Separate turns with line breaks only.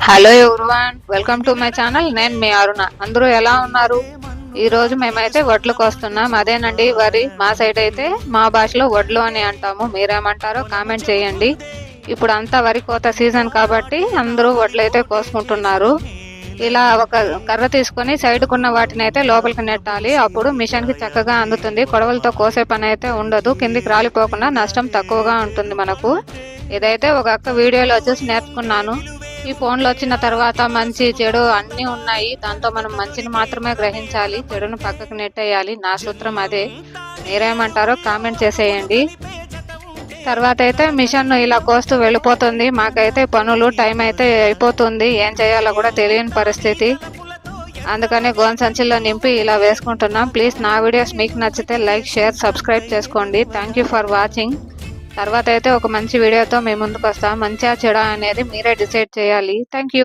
Hello everyone, welcome to my channel. నేను మీ అరుణ. అందరూ ఎలా ఉన్నారు? ఈ రోజు మేమైతే వడ్లు కోస్తున్నాం. అదేనండి వరి. మా సైడ్ అయితే మా భాషలో వడ్లు అని అంటాము. మీరేమంటారో కామెంట్ చేయండి. ఇప్పుడు అంతా వరి కోత సీజన్ కాబట్టి అందరూ వడ్లు అయితే కోసుకుంటున్నారు. ఇలా ఒక కర్ర తీసుకొని సైడ్కున్న వాటిని అయితే లోపలికి నెట్టాలి. అప్పుడు మిషన్కి చక్కగా అందుతుంది. కొడవలతో కోసే పని అయితే ఉండదు. కిందికి రాలిపోకుండా నష్టం తక్కువగా ఉంటుంది మనకు. ఇదైతే ఒక అక్క వీడియోలో చూసి నేర్చుకున్నాను. ఈ ఫోన్లో వచ్చిన తర్వాత మంచి చెడు అన్నీ ఉన్నాయి. దాంతో మనం మంచిని మాత్రమే గ్రహించాలి, చెడును పక్కకు నెట్టేయాలి. నా సూత్రం అదే. మీరేమంటారో కామెంట్ చేసేయండి. తర్వాత అయితే మిషన్ ఇలా కోస్తూ వెళ్ళిపోతుంది. మాకైతే పనులు టైం అయితే అయిపోతుంది. ఏం చేయాలో కూడా తెలియని పరిస్థితి. అందుకని గోన్ సంచిలో నింపి ఇలా వేసుకుంటున్నాం. ప్లీజ్ నా వీడియోస్ మీకు నచ్చితే లైక్, షేర్, సబ్స్క్రైబ్ చేసుకోండి. Thank you for watching. తర్వాత అయితే ఒక మంచి వీడియోతో మేము ముందుకు వస్తాం. మంచిగా చెడా అనేది మీరే డిసైడ్ చేయాలి. Thank you.